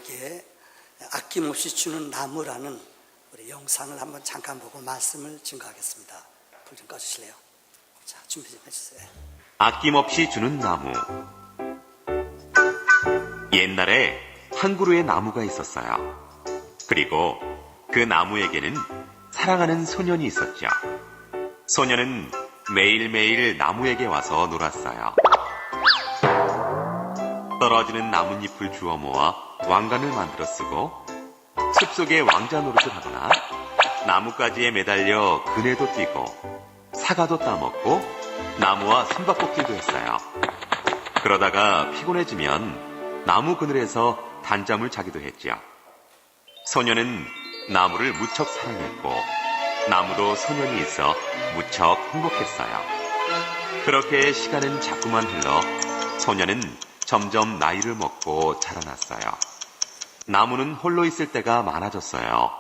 나무에게 아낌없이 주는 나무라는 우리 영상을 한번 잠깐 보고 말씀을 증거하겠습니다. 불 좀 꺼주실래요? 자, 준비 좀 해주세요. 아낌없이 주는 나무. 옛날에 한 그루의 나무가 있었어요. 그리고 그 나무에게는 사랑하는 소년이 있었죠. 소년은 매일매일 나무에게 와서 놀았어요. 떨어지는 나뭇잎을 주워 모아 왕관을 만들어 쓰고 숲속에 왕자 노릇을 하거나 나뭇가지에 매달려 그네도 뛰고 사과도 따먹고 나무와 숨바꼭질도 했어요. 그러다가 피곤해지면 나무 그늘에서 단잠을 자기도 했죠. 소년은 나무를 무척 사랑했고 나무도 소년이 있어 무척 행복했어요. 그렇게 시간은 자꾸만 흘러 소년은 점점 나이를 먹고 자라났어요. 나무는 홀로 있을 때가 많아졌어요.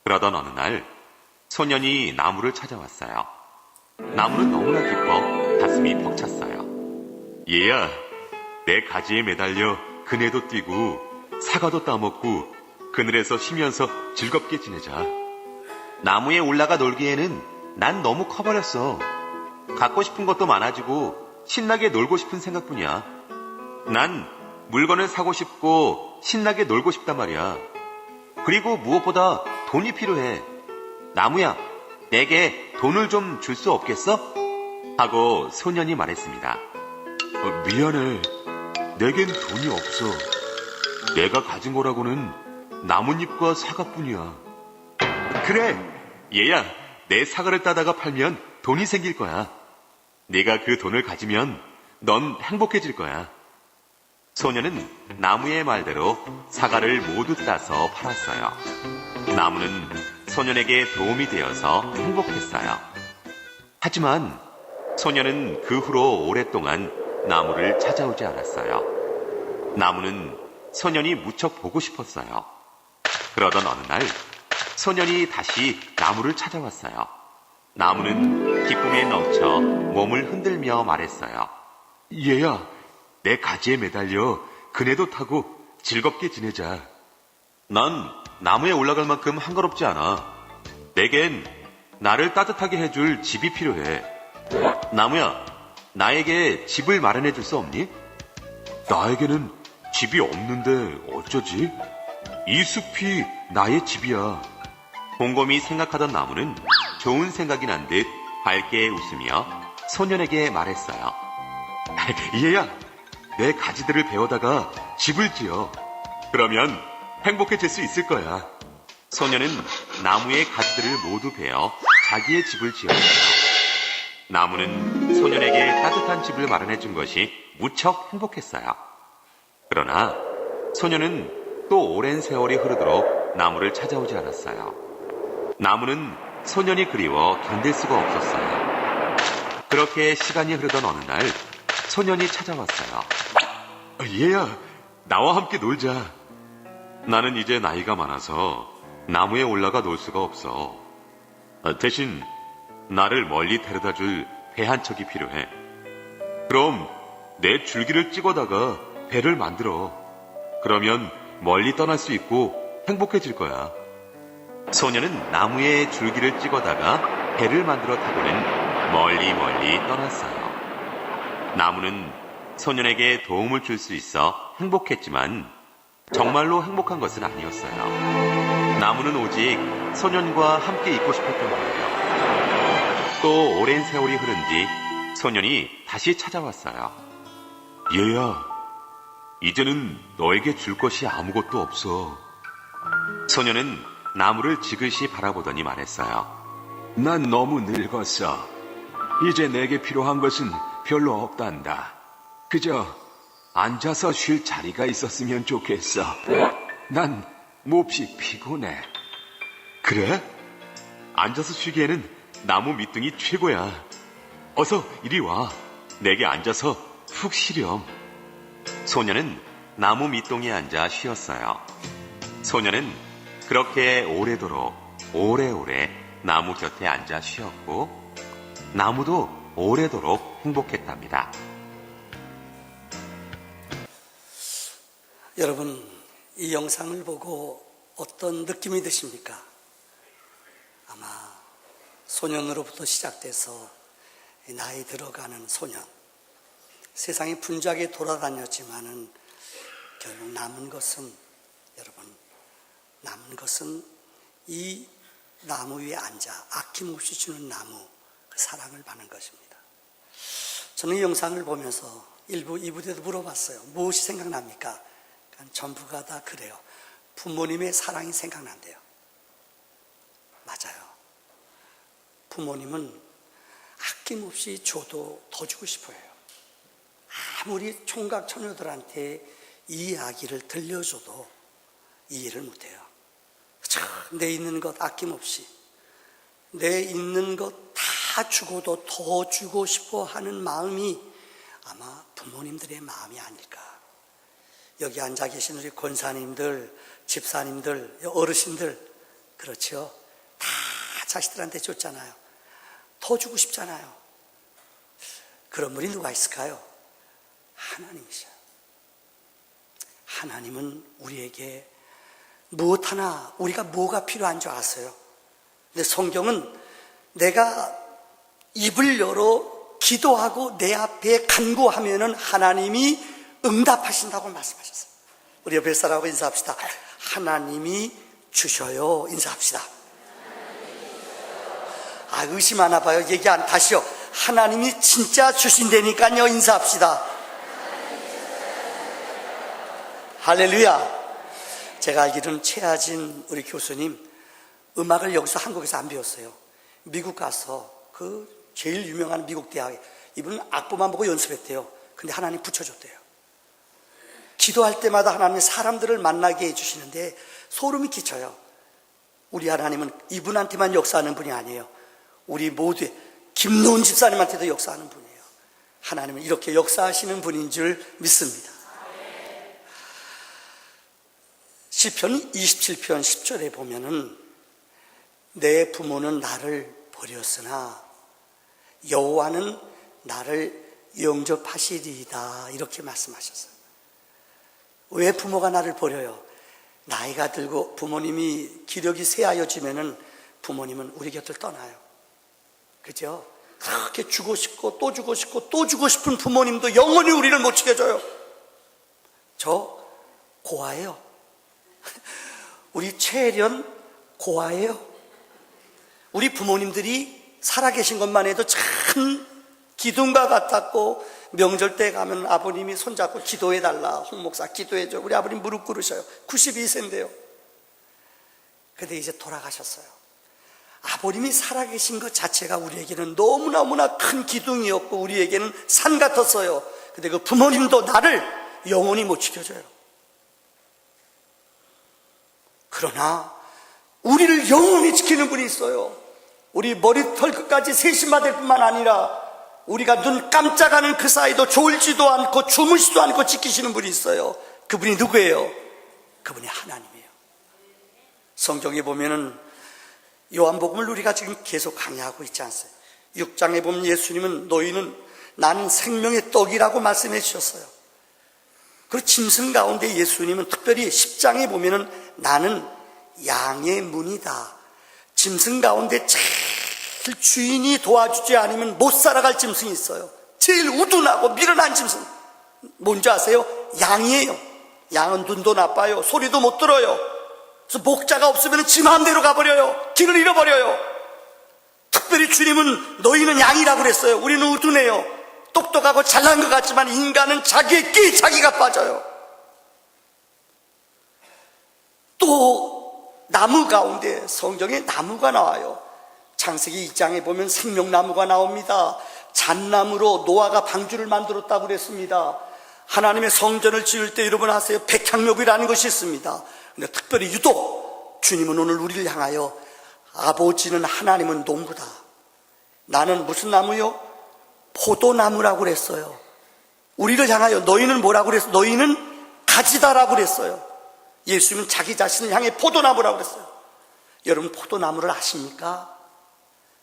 그러던 어느 날 소년이 나무를 찾아왔어요. 나무는 너무나 기뻐 가슴이 벅찼어요. 얘야, 내 가지에 매달려 그네도 뛰고 사과도 따먹고 그늘에서 쉬면서 즐겁게 지내자. 나무에 올라가 놀기에는 난 너무 커버렸어. 갖고 싶은 것도 많아지고 신나게 놀고 싶은 생각뿐이야. 난 물건을 사고 싶고 신나게 놀고 싶단 말이야. 그리고 무엇보다 돈이 필요해. 나무야, 내게 돈을 좀 줄 수 없겠어? 하고 소년이 말했습니다. 미안해. 내겐 돈이 없어. 내가 가진 거라고는 나뭇잎과 사과뿐이야. 그래, 얘야, 내 사과를 따다가 팔면 돈이 생길 거야. 네가 그 돈을 가지면 넌 행복해질 거야. 소년은 나무의 말대로 사과를 모두 따서 팔았어요. 나무는 소년에게 도움이 되어서 행복했어요. 하지만 소년은 그 후로 오랫동안 나무를 찾아오지 않았어요. 나무는 소년이 무척 보고 싶었어요. 그러던 어느 날 소년이 다시 나무를 찾아왔어요. 나무는 기쁨에 넘쳐 몸을 흔들며 말했어요. 얘야, 내 가지에 매달려 그네도 타고 즐겁게 지내자. 난 나무에 올라갈 만큼 한가롭지 않아. 내겐 나를 따뜻하게 해줄 집이 필요해. 나무야, 나에게 집을 마련해 줄 수 없니? 나에게는 집이 없는데 어쩌지? 이 숲이 나의 집이야. 곰곰이 생각하던 나무는 좋은 생각이 난 듯 밝게 웃으며 소년에게 말했어요. 얘야, 내 가지들을 베어다가 집을 지어. 그러면 행복해질 수 있을 거야. 소년은 나무의 가지들을 모두 베어 자기의 집을 지었어요. 나무는 소년에게 따뜻한 집을 마련해 준 것이 무척 행복했어요. 그러나 소년은 또 오랜 세월이 흐르도록 나무를 찾아오지 않았어요. 나무는 소년이 그리워 견딜 수가 없었어요. 그렇게 시간이 흐르던 어느 날 소년이 찾아왔어요. 얘야, 나와 함께 놀자. 나는 이제 나이가 많아서 나무에 올라가 놀 수가 없어. 대신 나를 멀리 데려다 줄 배 한 척이 필요해. 그럼 내 줄기를 찍어다가 배를 만들어. 그러면 멀리 떠날 수 있고 행복해질 거야. 소년은 나무에 줄기를 찍어다가 배를 만들어 타고는 멀리 떠났어요. 나무는 소년에게 도움을 줄 수 있어 행복했지만 정말로 행복한 것은 아니었어요. 나무는 오직 소년과 함께 있고 싶었던 거예요. 또 오랜 세월이 흐른 뒤 소년이 다시 찾아왔어요. 얘야, 이제는 너에게 줄 것이 아무것도 없어. 소년은 나무를 지그시 바라보더니 말했어요. 난 너무 늙었어. 이제 내게 필요한 것은 별로 없단다. 그저 앉아서 쉴 자리가 있었으면 좋겠어. 난 몹시 피곤해. 그래? 앉아서 쉬기에는 나무 밑둥이 최고야. 어서 이리 와. 내게 앉아서 푹 쉬렴. 소년은 나무 밑동에 앉아 쉬었어요. 소년은 그렇게 오래도록 오래오래 나무 곁에 앉아 쉬었고 나무도 오래도록 행복했답니다. 여러분, 이 영상을 보고 어떤 느낌이 드십니까? 아마 소년으로부터 시작돼서 나이 들어가는 소년, 세상에 분주하게 돌아다녔지만은 결국 남은 것은, 여러분, 남은 것은 이 나무 위에 앉아 아낌없이 주는 나무, 그 사랑을 받는 것입니다. 저는 이 영상을 보면서 1부, 2부 때도 물어봤어요. 무엇이 생각납니까? 전부가 다 그래요. 부모님의 사랑이 생각난대요. 맞아요. 부모님은 아낌없이 줘도 더 주고 싶어요. 아무리 총각 처녀들한테 이 이야기를 들려줘도 이해를 못해요. 내 있는 것 아낌없이, 내 있는 것 다 주고도 더 주고 싶어 하는 마음이 아마 부모님들의 마음이 아닐까. 여기 앉아 계신 우리 권사님들, 집사님들, 어르신들, 그렇죠? 다 자식들한테 줬잖아요. 더 주고 싶잖아요. 그런 분이 누가 있을까요? 하나님이셔요. 하나님은 우리에게 무엇 하나, 우리가 뭐가 필요한 줄 아세요? 근데 성경은 내가 입을 열어 기도하고 내 앞에 간구하면은 하나님이 응답하신다고 말씀하셨어요. 우리 옆에 사람하고 인사합시다. 하나님이 주셔요. 인사합시다. 의심하나 봐요. 얘기 안 다시요. 하나님이 진짜 주신다니까요. 인사합시다. 할렐루야. 제가 알기로는 최하진 우리 교수님 음악을 여기서 한국에서 안 배웠어요. 미국 가서 그 제일 유명한 미국 대학에, 이분은 악보만 보고 연습했대요. 근데 하나님 붙여줬대요. 기도할 때마다 하나님이 사람들을 만나게 해주시는데 소름이 끼쳐요. 우리 하나님은 이분한테만 역사하는 분이 아니에요. 우리 모두의, 김노은 집사님한테도 역사하는 분이에요. 하나님은 이렇게 역사하시는 분인 줄 믿습니다. 시편 27편 10절에 보면은 내 부모는 나를 버렸으나 여호와는 나를 영접하시리이다, 이렇게 말씀하셨어요. 왜 부모가 나를 버려요? 나이가 들고 부모님이 기력이 쇠하여지면은 부모님은 우리 곁을 떠나요. 그죠? 그렇게 주고 싶고 또 주고 싶고 또 주고 싶은 부모님도 영원히 우리를 못 지켜줘요. 저 고아예요. 우리 최혜련 고아예요. 우리 부모님들이 살아계신 것만 해도 참 기둥과 같았고, 명절 때 가면 아버님이 손잡고 기도해달라, 홍 목사 기도해줘, 우리 아버님 무릎 꿇으셔요. 92세인데요 근데 이제 돌아가셨어요. 아버님이 살아계신 것 자체가 우리에게는 너무나 큰 기둥이었고 우리에게는 산 같았어요. 근데 그 부모님도 나를 영원히 못 지켜줘요. 그러나 우리를 영원히 지키는 분이 있어요. 우리 머리털 끝까지 세심받을 뿐만 아니라 우리가 눈 깜짝하는 그 사이도 졸지도 않고 주무시도 않고 지키시는 분이 있어요. 그분이 누구예요? 그분이 하나님이에요. 성경에 보면은 요한복음을 우리가 지금 계속 강의하고 있지 않습니까? 6장에 보면 예수님은 너희는 나는 생명의 떡이라고 말씀해 주셨어요. 그리고 짐승 가운데 예수님은 특별히 10장에 보면은 나는 양의 문이다. 짐승 가운데 제일 주인이 도와주지 않으면 못 살아갈 짐승이 있어요. 제일 우둔하고 미련한 짐승 뭔지 아세요? 양이에요. 양은 눈도 나빠요. 소리도 못 들어요. 그래서 목자가 없으면 지 마음대로 가버려요. 길을 잃어버려요. 특별히 주님은 너희는 양이라고 그랬어요. 우리는 우둔해요. 똑똑하고 잘난 것 같지만 인간은 자기의 끼 자기가 빠져요. 또 나무 가운데 성경에 나무가 나와요. 창세기 2장에 보면 생명나무가 나옵니다. 잣나무로 노아가 방주를 만들었다고 그랬습니다. 하나님의 성전을 지을 때 여러분 아세요? 백향목이라는 것이 있습니다. 근데 특별히 유독 주님은 오늘 우리를 향하여 아버지는 하나님은 농부다. 나는 무슨 나무요? 포도나무라고 그랬어요. 우리를 향하여 너희는 뭐라고 그랬어요? 너희는 가지다라고 그랬어요. 예수님은 자기 자신을 향해 포도나무라고 그랬어요. 여러분 포도나무를 아십니까?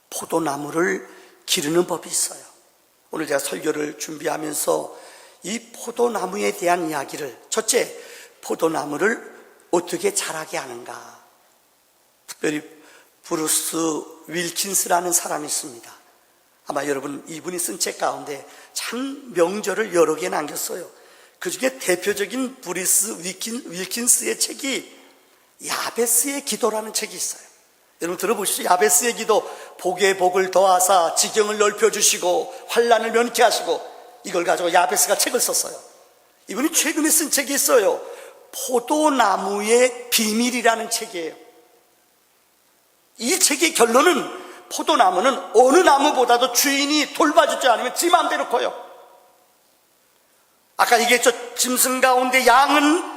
포도나무를 기르는 법이 있어요. 오늘 제가 설교를 준비하면서 이 포도나무에 대한 이야기를, 첫째, 포도나무를 어떻게 자라게 하는가? 특별히 브루스 윌킨스라는 사람이 있습니다. 아마 여러분 이분이 쓴 책 가운데 참 명절을 여러 개 남겼어요. 그 중에 대표적인 브루스 윌킨스의 책이 야베스의 기도라는 책이 있어요. 여러분 들어보시죠. 야베스의 기도. 복에 복을 더하사 지경을 넓혀주시고 환난을 면케 하시고, 이걸 가지고 야베스가 책을 썼어요. 이분이 최근에 쓴 책이 있어요. 포도나무의 비밀이라는 책이에요. 이 책의 결론은 포도나무는 어느 나무보다도 주인이 돌봐주지 않으면 지 마음대로 커요. 아까 얘기했죠. 짐승 가운데 양은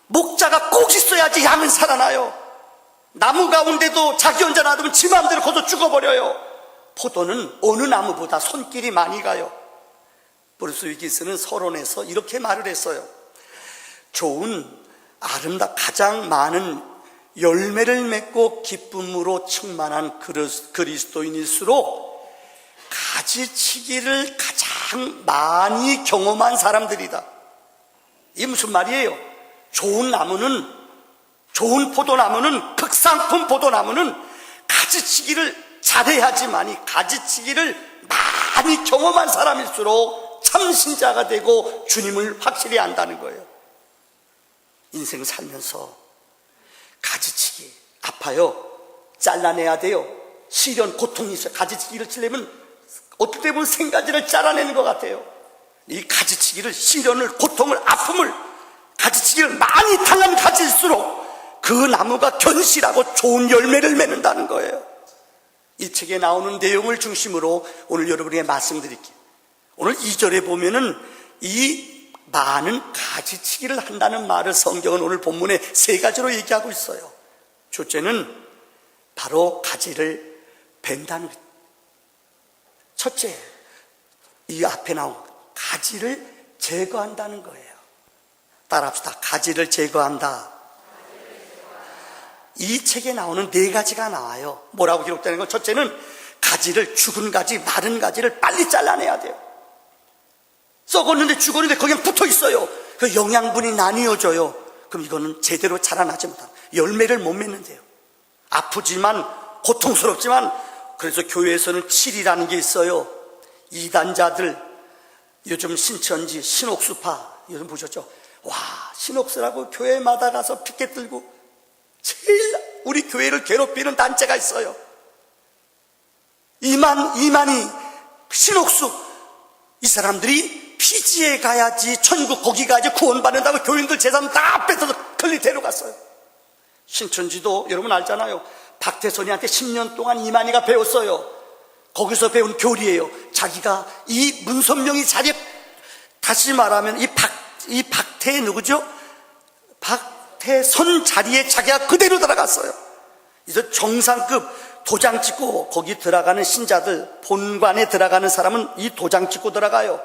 목자가 꼭 있어야지 양은 살아나요. 나무 가운데도 자기 혼자 놔두면 지 마음대로 커서 죽어버려요. 포도는 어느 나무보다 손길이 많이 가요. 브루스 윌킨스는 서론에서 이렇게 말을 했어요. 좋은 가장 많은 열매를 맺고 기쁨으로 충만한 그리스도인일수록 가지치기를 가장 많이 경험한 사람들이다. 이게 무슨 말이에요? 좋은 포도나무는, 극상품 포도나무는 가지치기를 잘해야지만이, 가지치기를 많이 경험한 사람일수록 참신자가 되고 주님을 확실히 안다는 거예요. 인생 살면서 가지치기 아파요. 잘라내야 돼요. 시련, 고통이 있어요. 가지치기를 치려면 어떻게 보면 생가지를 잘라내는 것 같아요. 이 가지치기를, 시련을, 고통을, 아픔을, 가지치기를 많이 당하면 가질수록 그 나무가 견실하고 좋은 열매를 맺는다는 거예요. 이 책에 나오는 내용을 중심으로 오늘 여러분에게 말씀드릴게요. 오늘 2절에 보면은 이 많은 가지치기를 한다는 말을 성경은 오늘 본문에 3가지로 얘기하고 있어요. 첫째는 바로 가지를 벤다는 거예요. 첫째, 이 앞에 나온 가지를 제거한다는 거예요. 따라합시다. 가지를 제거한다. 이 책에 나오는 4가지가 나와요. 뭐라고 기록되는 건, 첫째는 가지를, 죽은 가지, 마른 가지를 빨리 잘라내야 돼요. 썩었는데 죽었는데 거기에 붙어 있어요. 그 영양분이 나뉘어져요. 그럼 이거는 제대로 자라나지 못한, 열매를 못 맺는데요. 아프지만, 고통스럽지만, 그래서 교회에서는 7이라는 게 있어요. 이단자들, 요즘 신천지, 신옥수파, 요즘 보셨죠? 와, 신옥수라고 교회마다 가서 피켓 들고 제일 우리 교회를 괴롭히는 단체가 있어요. 이만희, 신옥수, 이 사람들이 피지에 가야지, 천국 거기 가야지 구원받는다고 교인들 재산 다 뺏어서 클리 데려갔어요. 신천지도 여러분 알잖아요. 박태선이한테 10년 동안 이만희가 배웠어요. 거기서 배운 교리예요. 자기가 이 문선명이 자리에, 다시 말하면 이 박태 누구죠? 박태선 자리에 자기가 그대로 들어갔어요. 그래서 정상급 도장 찍고 거기 들어가는 신자들, 본관에 들어가는 사람은 이 도장 찍고 들어가요.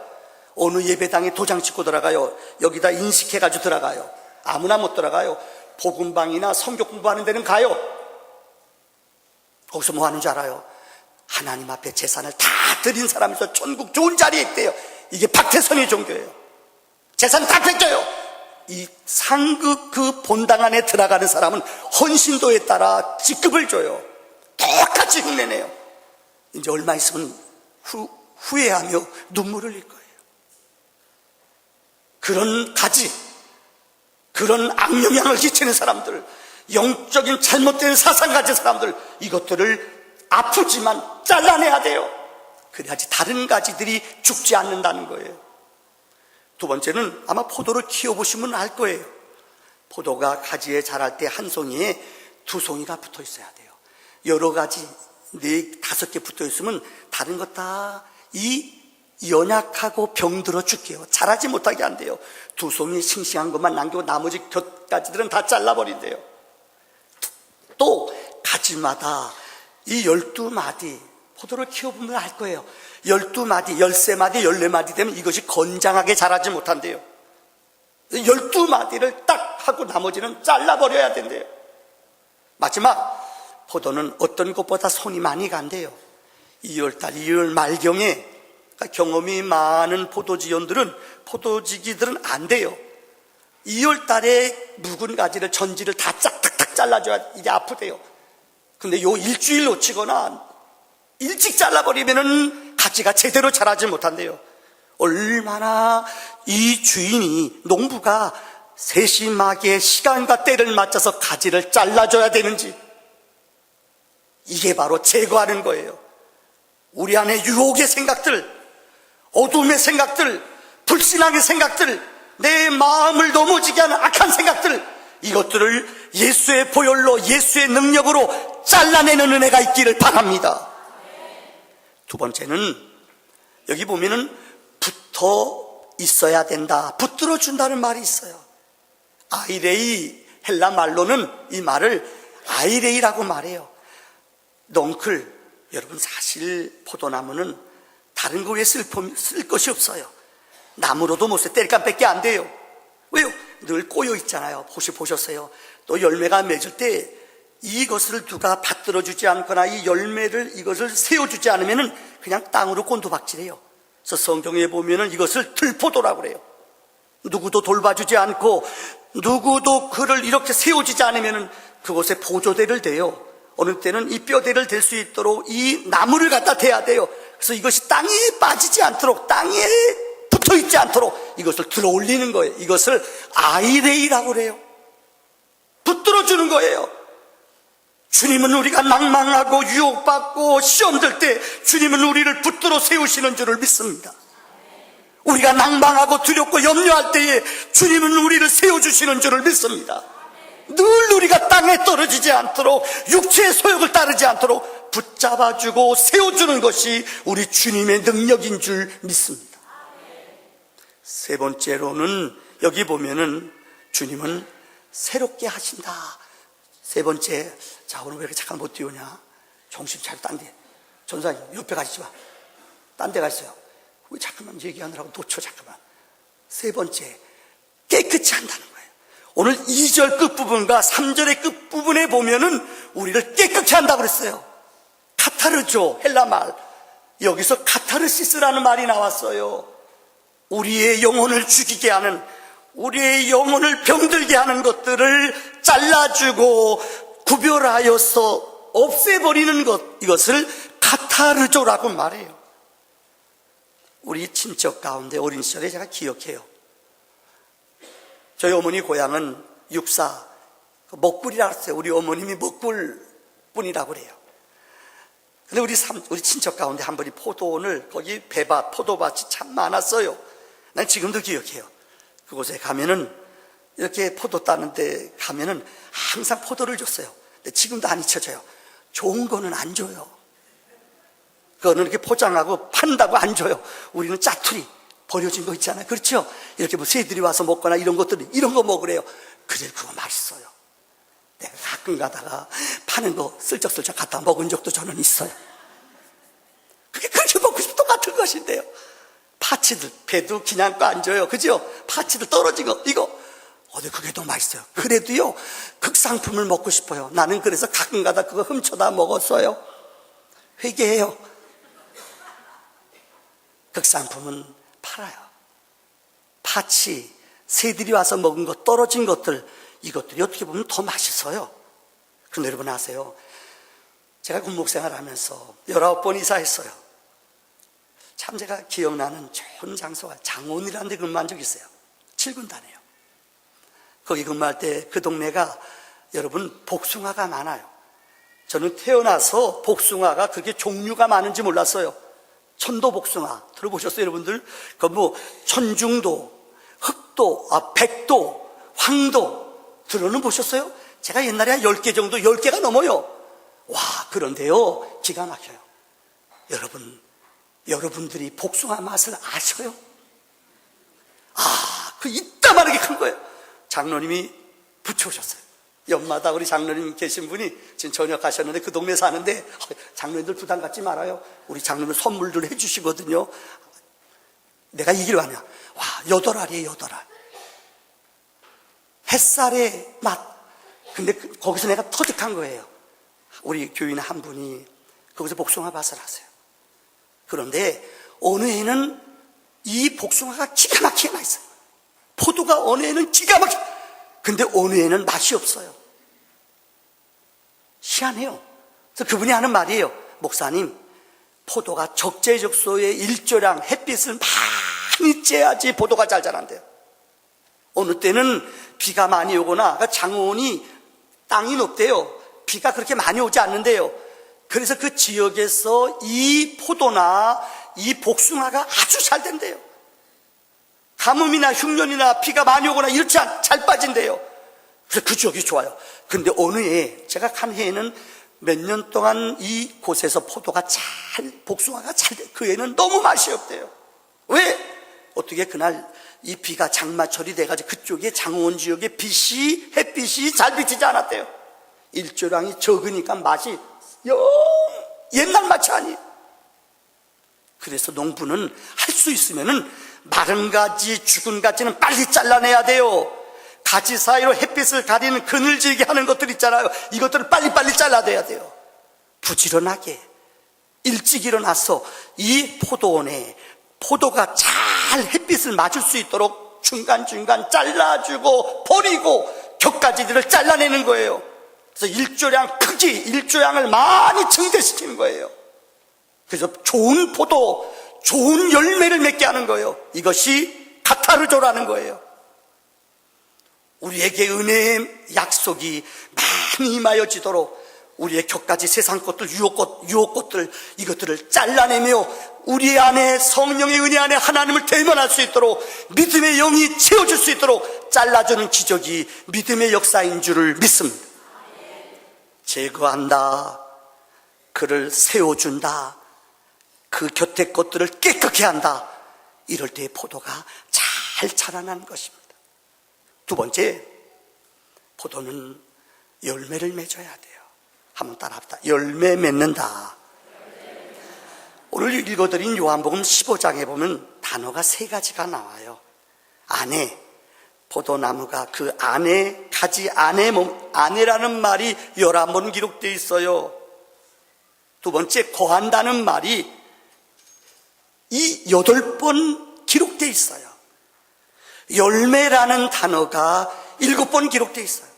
어느 예배당에 도장 찍고 들어가요. 여기다 인식해가지고 들어가요. 아무나 못 들어가요. 복음방이나 성경 공부하는 데는 가요. 거기서 뭐 하는 줄 알아요? 하나님 앞에 재산을 다 드린 사람이서 천국 좋은 자리에 있대요. 이게 박태선의 종교예요. 재산 다 뺏겨요. 이 상급 그 본당 안에 들어가는 사람은 헌신도에 따라 직급을 줘요. 똑같이 흉내내요. 이제 얼마 있으면 후회하며 눈물을 흘릴 거예요. 그런 가지, 그런 악영향을 끼치는 사람들, 영적인 잘못된 사상 가진 사람들, 이것들을 아프지만 잘라내야 돼요. 그래야지 다른 가지들이 죽지 않는다는 거예요. 두 번째는 아마 포도를 키워보시면 알 거예요. 포도가 가지에 자랄 때 한 송이에 2송이가 붙어 있어야 돼요. 여러 가지 4, 5개 붙어 있으면 다른 것 다 이 연약하고 병들어 죽게요. 자라지 못하게 안 돼요. 2송이 싱싱한 것만 남기고 나머지 곁가지들은 다 잘라버린대요. 또 가지마다 이 12마디, 포도를 키워보면 알 거예요. 12마디, 13마디, 14마디 되면 이것이 건장하게 자라지 못한대요. 12마디를 딱 하고 나머지는 잘라버려야 된대요. 마지막, 포도는 어떤 것보다 손이 많이 간대요. 2월달, 2월 말경에 경험이 많은 포도지기들은 안 돼요. 2월 달에 묵은 가지를 전지를 다 탁탁 잘라줘야 이게 아프대요. 근데 요 일주일 놓치거나 일찍 잘라버리면은 가지가 제대로 자라지 못한대요. 얼마나 이 주인이, 농부가 세심하게 시간과 때를 맞춰서 가지를 잘라줘야 되는지, 이게 바로 제거하는 거예요. 우리 안에 유혹의 생각들, 어둠의 생각들, 불신앙의 생각들, 내 마음을 넘어지게 하는 악한 생각들, 이것들을 예수의 보혈로, 예수의 능력으로 잘라내는 은혜가 있기를 바랍니다. 두 번째는 여기 보면은 붙어 있어야 된다, 붙들어 준다는 말이 있어요. 아이레이, 헬라 말로는 이 말을 아이레이라고 말해요. 넝클, 여러분 사실 포도나무는 다른 거 위에 쓸 것이 없어요. 나무로도 못 써, 뗄감밖에 안 돼요. 왜요? 늘 꼬여 있잖아요. 혹시 보셨어요? 또 열매가 맺을 때 이것을 누가 받들어 주지 않거나 이 열매를, 이것을 세워주지 않으면 그냥 땅으로 꼰도박질해요. 그래서 성경에 보면은 이것을 들포도라고 그래요. 누구도 돌봐주지 않고 누구도 그를 이렇게 세워주지 않으면 그곳에 보조대를 대요. 어느 때는 이 뼈대를 댈 수 있도록 이 나무를 갖다 대야 돼요. 그래서 이것이 땅에 빠지지 않도록, 땅에 붙어 있지 않도록 이것을 들어 올리는 거예요. 이것을 아이레이라고 그래요. 붙들어 주는 거예요. 주님은 우리가 낭망하고 유혹받고 시험될 때 주님은 우리를 붙들어 세우시는 줄을 믿습니다. 우리가 낭망하고 두렵고 염려할 때에 주님은 우리를 세워주시는 줄을 믿습니다. 늘 우리가 땅에 떨어지지 않도록, 육체의 소욕을 따르지 않도록 붙잡아주고 세워주는 것이 우리 주님의 능력인 줄 믿습니다. 세 번째로는 여기 보면은 주님은 새롭게 하신다. 세 번째, 자, 오늘 왜 이렇게 잠깐 못 뛰어오냐? 정신 차려, 딴 데. 전사님, 옆에 가시지 마. 딴 데 가있어요. 왜 자꾸만 얘기하느라고 놓쳐, 자꾸만. 세 번째, 깨끗이 한다는 거예요. 오늘 2절 끝부분과 3절의 끝부분에 보면은 우리를 깨끗이 한다고 그랬어요. 카타르죠, 헬라 말. 여기서 카타르시스라는 말이 나왔어요. 우리의 영혼을 죽이게 하는, 우리의 영혼을 병들게 하는 것들을 잘라주고 구별하여서 없애버리는 것, 이것을 카타르조라고 말해요. 우리 친척 가운데 어린 시절에 제가 기억해요. 저희 어머니 고향은 육사, 먹불이라고 했어요. 우리 어머님이 먹불 분이라고 그래요. 근데 우리 친척 가운데 한 분이 포도원을, 거기 배밭, 포도밭이 참 많았어요. 난 지금도 기억해요. 그곳에 가면은, 이렇게 포도 따는데 가면은 항상 포도를 줬어요. 근데 지금도 안 잊혀져요. 좋은 거는 안 줘요. 그거는 이렇게 포장하고 판다고 안 줘요. 우리는 짜투리, 버려진 거 있잖아요. 그렇죠? 이렇게 뭐 새들이 와서 먹거나 이런 것들이, 이런 거 먹으래요. 그래, 그거 맛있어요. 내가 가끔 가다가 파는 거 슬쩍슬쩍 갖다 먹은 적도 저는 있어요. 그게 그렇게 먹고 싶은 똑같은 것인데요. 파치들, 배도 그냥 거 안 줘요. 그죠? 파치들 떨어진 거, 이거. 그게 더 맛있어요. 그래도요, 극상품을 먹고 싶어요. 나는 그래서 가끔 가다 그거 훔쳐다 먹었어요. 회개해요. 극상품은 팔아요. 파치, 새들이 와서 먹은 것, 떨어진 것들, 이것들이 어떻게 보면 더 맛있어요. 그런데 여러분 아세요? 제가 군목생활 하면서 19번 이사했어요. 참 제가 기억나는 좋은 장소가 장원이라는 데 근무한 적이 있어요. 7군단이에요. 거기 근무할 때 그 동네가 여러분 복숭아가 많아요. 저는 태어나서 복숭아가 그렇게 종류가 많은지 몰랐어요. 천도 복숭아 들어보셨어요, 여러분들? 그 뭐 천중도, 흑도, 백도, 황도 들어는 보셨어요? 제가 옛날에 한 10개 정도, 10개가 넘어요. 와, 그런데요, 기가 막혀요. 여러분들이 복숭아 맛을 아셔요? 그 이따만하게 큰 거예요. 장로님이 붙여오셨어요. 연마다 우리 장로님 계신 분이 지금 전역하셨는데 그 동네 사는데, 장로님들 부담 갖지 말아요. 우리 장로님 선물들 해주시거든요. 내가 이길 아냐. 와, 8알이에요, 8알. 햇살의 맛. 근데 거기서 내가 터득한 거예요. 우리 교인 한 분이 거기서 복숭아 밭을 하세요. 그런데 어느 해는 이 복숭아가 기가 막히게 맛있어요. 포도가 어느 애는 기가 막혀. 근데 어느 애는 맛이 없어요. 희한해요. 그래서 그분이 하는 말이에요. 목사님, 포도가 적재적소에 일조량 햇빛을 많이 쬐야지 포도가 잘 자란대요. 어느 때는 비가 많이 오거나 장원이 땅이 높대요. 비가 그렇게 많이 오지 않는데요. 그래서 그 지역에서 이 포도나 이 복숭아가 아주 잘 된대요. 가뭄이나 흉년이나 비가 많이 오거나 이렇지 잘 빠진대요. 그래서 그 지역이 좋아요. 근데 어느 해, 제가 간 해에는 몇 년 동안 이 곳에서 포도가 복숭아가 잘 돼. 그 해는 너무 맛이 없대요. 왜? 어떻게 그날 이 비가 장마철이 돼가지고 그쪽에 장원 지역에 햇빛이 잘 비치지 않았대요. 일조량이 적으니까 맛이 옛날 맛이 아니에요. 그래서 농부는 할 수 있으면은 마른 가지, 죽은 가지는 빨리 잘라내야 돼요. 가지 사이로 햇빛을 가리는 그늘지게 하는 것들 있잖아요. 이것들을 빨리빨리 잘라내야 돼요. 부지런하게 일찍 일어나서 이 포도원에 포도가 잘 햇빛을 맞을 수 있도록 중간중간 잘라주고 버리고 격가지들을 잘라내는 거예요. 그래서 일조량 크기, 일조량을 많이 증대시키는 거예요. 그래서 좋은 포도, 좋은 열매를 맺게 하는 거예요. 이것이 카타르조라는 거예요. 우리에게 은혜의 약속이 많이 임하여지도록 우리의 격가지 세상 것들, 유혹것들 이것들을 잘라내며 우리 안에 성령의 은혜 안에 하나님을 대면할 수 있도록 믿음의 영이 채워줄 수 있도록 잘라주는 기적이 믿음의 역사인 줄을 믿습니다. 제거한다, 그를 세워준다, 그 곁에 것들을 깨끗게 한다. 이럴 때의 포도가 잘 자라나는 것입니다. 두 번째, 포도는 열매를 맺어야 돼요. 한번 따라합시다. 열매 맺는다. 오늘 읽어드린 요한복음 15장에 보면 단어가 3가지가 나와요. 안에, 포도나무가 그 안에, 가지 안에 안에라는 말이 11번 기록되어 있어요. 두 번째, 거한다는 말이 이 8번 기록되어 있어요. 열매라는 단어가 7번 기록되어 있어요.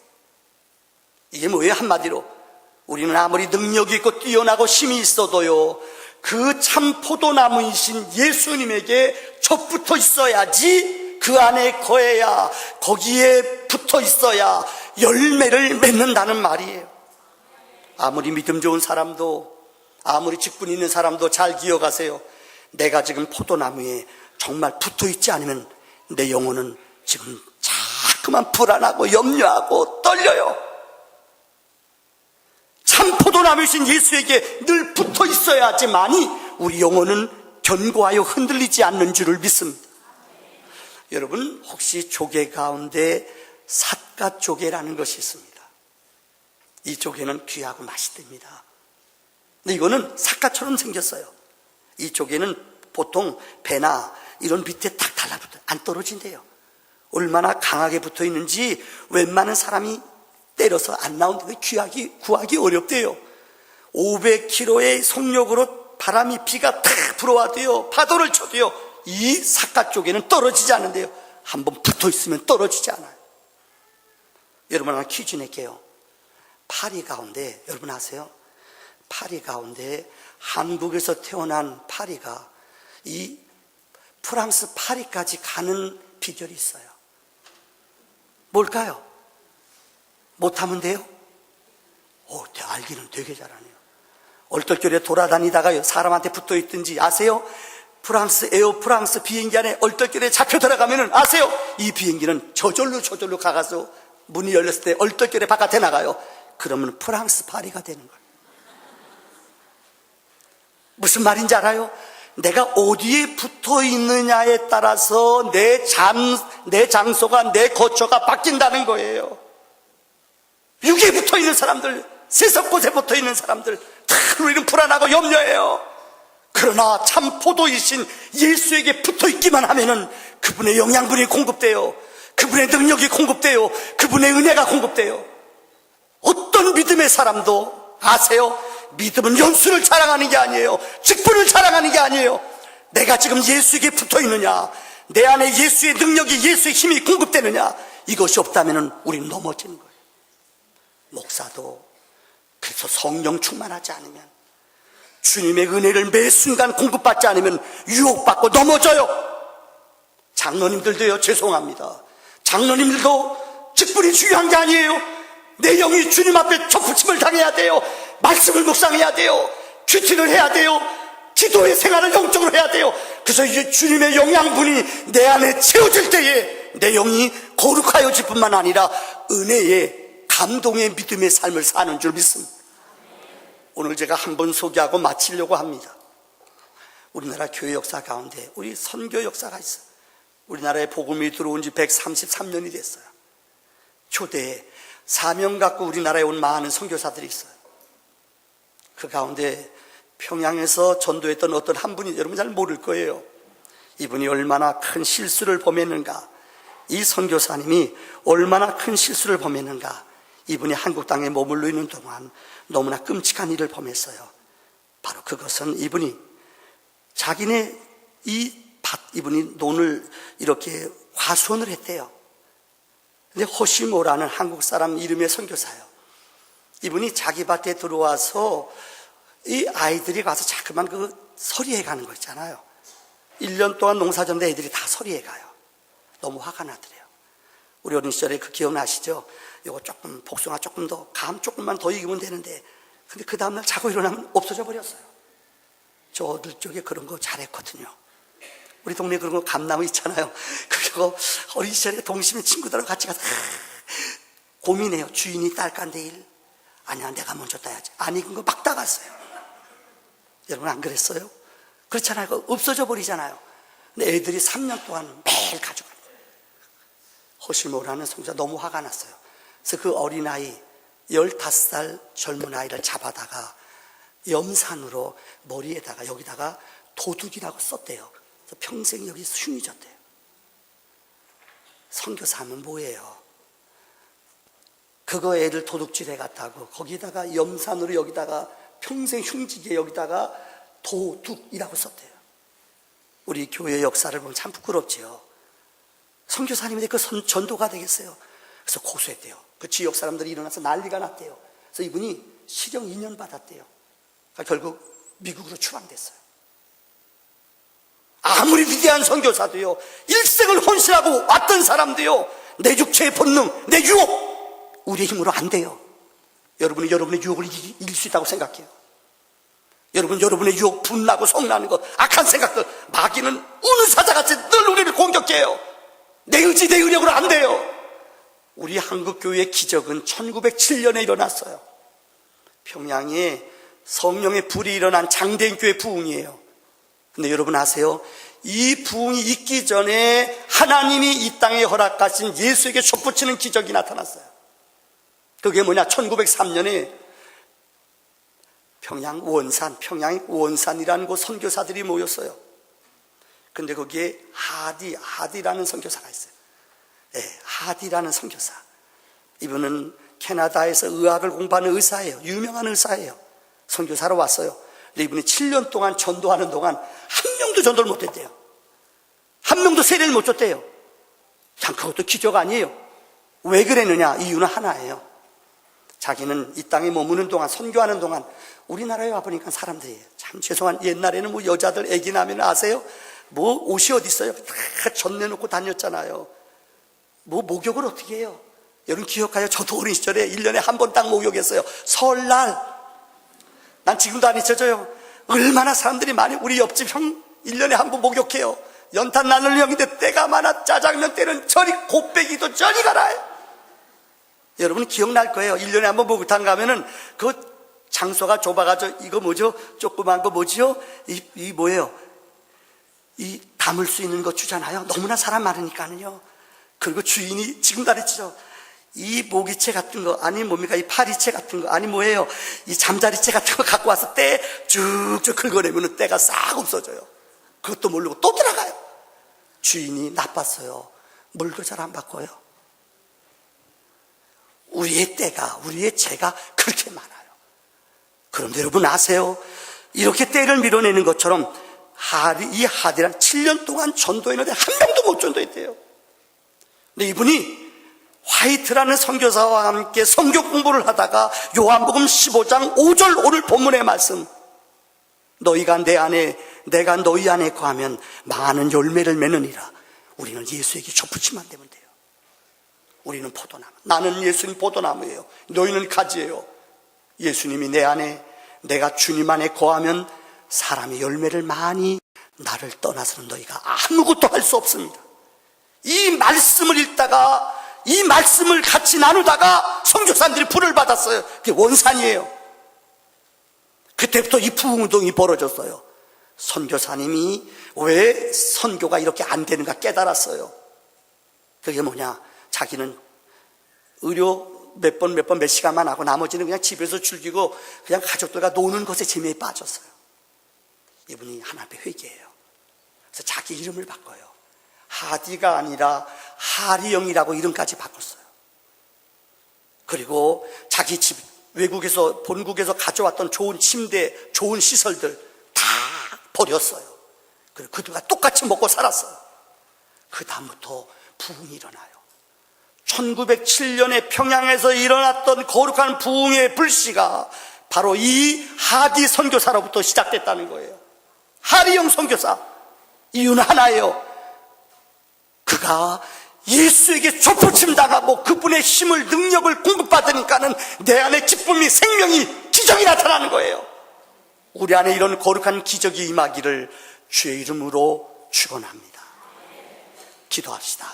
이게 뭐예요? 한마디로 우리는 아무리 능력이 있고 뛰어나고 힘이 있어도요, 그 참 포도나무이신 예수님에게 접붙어 있어야지, 그 안에 거해야, 거기에 붙어 있어야 열매를 맺는다는 말이에요. 아무리 믿음 좋은 사람도, 아무리 직분 있는 사람도 잘 기억하세요. 내가 지금 포도나무에 정말 붙어 있지 않으면 내 영혼은 지금 자꾸만 불안하고 염려하고 떨려요. 참 포도나무이신 예수에게 늘 붙어 있어야지만이 우리 영혼은 견고하여 흔들리지 않는 줄을 믿습니다. 여러분, 혹시 조개 가운데 삿갓조개라는 것이 있습니다. 이 조개는 귀하고 맛있답니다. 근데 이거는 삿갓처럼 생겼어요. 이 조개는 보통 배나 이런 밑에 딱 달라붙어요. 안 떨어진대요. 얼마나 강하게 붙어 있는지 웬만한 사람이 때려서 안 나오는데 구하기 어렵대요. 500km의 속력으로 바람이 비가 탁 불어와도요, 파도를 쳐도요, 이 삿갓 조개는 떨어지지 않는데요. 한번 붙어 있으면 떨어지지 않아요. 여러분, 하나 퀴즈 낼게요. 파리 가운데, 여러분 아세요? 파리 가운데 한국에서 태어난 파리가 이 프랑스 파리까지 가는 비결이 있어요. 뭘까요? 못하면 돼요? 알기는 되게 잘하네요. 얼떨결에 돌아다니다가 사람한테 붙어 있든지 아세요? 에어 프랑스 비행기 안에 얼떨결에 잡혀 들어가면은 아세요? 이 비행기는 저절로 가가서 문이 열렸을 때 얼떨결에 바깥에 나가요. 그러면 프랑스 파리가 되는 거예요. 무슨 말인지 알아요? 내가 어디에 붙어 있느냐에 따라서 내 장소가, 내 거처가 바뀐다는 거예요. 육에 붙어 있는 사람들, 세상 곳에 붙어 있는 사람들, 다 우리는 불안하고 염려해요. 그러나 참 포도이신 예수에게 붙어 있기만 하면은 그분의 영양분이 공급돼요. 그분의 능력이 공급돼요. 그분의 은혜가 공급돼요. 어떤 믿음의 사람도 아세요? 믿음은 연수를 자랑하는 게 아니에요. 직분을 자랑하는 게 아니에요. 내가 지금 예수에게 붙어 있느냐, 내 안에 예수의 능력이, 예수의 힘이 공급되느냐? 이것이 없다면 우리는 넘어지는 거예요. 목사도 그래서 성령 충만하지 않으면, 주님의 은혜를 매 순간 공급받지 않으면 유혹받고 넘어져요. 장로님들도요, 죄송합니다. 장로님들도 직분이 중요한 게 아니에요. 내 영이 주님 앞에 접붙임을 당해야 돼요. 말씀을 묵상해야 돼요. 큐티를 해야 돼요. 기도의 생활을 영적으로 해야 돼요. 그래서 이제 주님의 영양분이 내 안에 채워질 때에 내 영이 거룩하여질 뿐만 아니라 은혜의, 감동의, 믿음의 삶을 사는 줄 믿습니다. 오늘 제가 한번 소개하고 마치려고 합니다. 우리나라 교회 역사 가운데 우리 선교 역사가 있어요. 우리나라에 복음이 들어온 지 133년이 됐어요. 초대에 사명 갖고 우리나라에 온 많은 선교사들이 있어요. 그 가운데 평양에서 전도했던 어떤 한 분이, 여러분 잘 모를 거예요. 이분이 얼마나 큰 실수를 범했는가, 이 선교사님이 얼마나 큰 실수를 범했는가. 이분이 한국 땅에 머물러 있는 동안 너무나 끔찍한 일을 범했어요. 바로 그것은 이분이 자기네 이분이 논을 이렇게 화수원을 했대요. 근데 호시모라는 한국 사람 이름의 선교사예요. 이분이 자기 밭에 들어와서 이 아이들이 가서 자꾸만 그 서리해 가는 거 있잖아요. 1년 동안 농사 짓는데 애들이 다 서리해 가요. 너무 화가 나더래요. 우리 어린 시절에 그 기억나시죠? 요거 조금, 복숭아 조금 더, 감 조금만 더 익으면 되는데, 근데 그 다음날 자고 일어나면 없어져 버렸어요. 저들 쪽에 그런 거 잘했거든요. 우리 동네에 그런 거 감나무 있잖아요. 그거 어린 시절에 동심의 친구들하고 같이 가서 고민해요. 주인이 딸까 내일? 아니야, 내가 먼저 따야지. 안 익은 거 막 따갔어요. 여러분 안 그랬어요? 그렇잖아요. 그거 없어져 버리잖아요. 근데 애들이 3년 동안 매일 가져가는 거예요. 호시모라는 성자 너무 화가 났어요. 그래서 그 어린아이 15살 젊은 아이를 잡아다가 염산으로 머리에다가 여기다가 도둑이라고 썼대요. 그래서 평생 여기서 흉이 졌대요. 선교사 하면 뭐예요? 그거 애들 도둑질해 갔다고 거기다가 염산으로 여기다가 평생 흉지게 여기다가 도둑이라고 썼대요. 우리 교회 역사를 보면 참 부끄럽지요. 선교사님인데 그 전도가 되겠어요. 그래서 고소했대요. 그 지역 사람들이 일어나서 난리가 났대요. 그래서 이분이 실형 2년 받았대요. 그러니까 결국 미국으로 추방됐어요. 아무리 위대한 선교사도요, 일생을 헌신하고 왔던 사람도요, 내 육체의 본능, 내 유혹, 우리의 힘으로 안 돼요. 여러분이 여러분의 유혹을 이길 수 있다고 생각해요. 여러분의 유혹, 분나고 성나는 것, 악한 생각들, 마귀는 우는 사자같이 늘 우리를 공격해요. 내 의지, 내 의력으로 안 돼요. 우리 한국교회의 기적은 1907년에 일어났어요. 평양에 성령의 불이 일어난 장대인 교회 부흥이에요. 근데 여러분 아세요? 이 부흥이 있기 전에 하나님이 이 땅에 허락하신 예수에게 촛붙이는 기적이 나타났어요. 그게 뭐냐? 1903년에 평양이 원산이라는 곳 선교사들이 모였어요. 근데 거기에 하디라는 선교사가 있어요. 네, 하디라는 선교사. 이분은 캐나다에서 의학을 공부하는 의사예요. 유명한 의사예요. 선교사로 왔어요. 근데 이분이 7년 동안 전도하는 동안 한 명도 전도를 못했대요. 한 명도 세례를 못 줬대요. 참 그것도 기적 아니에요. 왜 그랬느냐? 이유는 하나예요. 자기는 이 땅에 머무는 동안, 선교하는 동안 우리나라에 와보니까 사람들이 참 죄송한, 옛날에는 뭐 여자들 애기 나면 아세요? 뭐 옷이 어디 있어요? 다 전내놓고 다녔잖아요. 뭐 목욕을 어떻게 해요? 여러분 기억하요? 저도 어린 시절에 1년에 한 번 딱 목욕했어요. 설날. 난 지금도 안 잊혀져요. 얼마나 사람들이 많이, 우리 옆집 형 1년에 한 번 목욕해요. 연탄 나눌 형인데 때가 많아. 짜장면 때는 저리, 곱빼기도 저리 가라. 여러분 기억날 거예요. 1년에 한 번 목욕탕 가면은 그 장소가 좁아가지고 이거 뭐죠? 조그만 거 뭐지요? 이 뭐예요? 이 담을 수 있는 거 주잖아요. 너무나 사람 많으니까는요. 그리고 주인이 지금 가르치죠. 이 모기채 같은 거, 아니 뭡니까? 이 파리채 같은 거, 아니 뭐예요? 이 잠자리채 같은 거 갖고 와서 때 쭉쭉 긁어내면 때가 싹 없어져요. 그것도 모르고 또 들어가요. 주인이 나빴어요. 물도 잘 안 바꿔요. 우리의 때가, 우리의 죄가 그렇게 많아요. 그런데 여러분 아세요? 이렇게 때를 밀어내는 것처럼 이 하디란 7년 동안 전도했는데 한 명도 못 전도했대요. 근데 이분이 화이트라는 선교사와 함께 성경 공부를 하다가 요한복음 15장 5절 오늘 본문의 말씀, 너희가 내 안에 내가 너희 안에 거하면 많은 열매를 맺느니라. 우리는 예수에게 접붙이면 되면 돼요. 우리는 포도나무, 나는 예수님 포도나무예요. 너희는 가지예요. 예수님이 내 안에, 내가 주님 안에 거하면 사람이 열매를 많이, 나를 떠나서는 너희가 아무것도 할 수 없습니다. 이 말씀을 읽다가, 이 말씀을 같이 나누다가 선교사님들이 불을 받았어요. 그게 원산이에요. 그때부터 이 부흥운동이 벌어졌어요. 선교사님이 왜 선교가 이렇게 안 되는가 깨달았어요. 그게 뭐냐, 자기는 의료 몇 번 몇 시간만 하고 나머지는 그냥 집에서 즐기고 그냥 가족들과 노는 것에 재미에 빠졌어요. 이분이 하나님의 회개예요. 그래서 자기 이름을 바꿔요. 하디가 아니라 하리영이라고 이름까지 바꿨어요. 그리고 자기 집, 외국에서, 본국에서 가져왔던 좋은 침대, 좋은 시설들 다 버렸어요. 그리고 그들과 똑같이 먹고 살았어요. 그 다음부터 부흥이 일어나요. 1907년에 평양에서 일어났던 거룩한 부흥의 불씨가 바로 이 하디 선교사로부터 시작됐다는 거예요. 하리영 선교사. 이유는 하나예요. 그가 예수에게 좁붙임 당하고 그분의 힘을, 능력을 공급받으니까는 내 안에 기쁨이, 생명이, 기적이 나타나는 거예요. 우리 안에 이런 거룩한 기적이 임하기를 주의 이름으로 축원합니다. 기도합시다.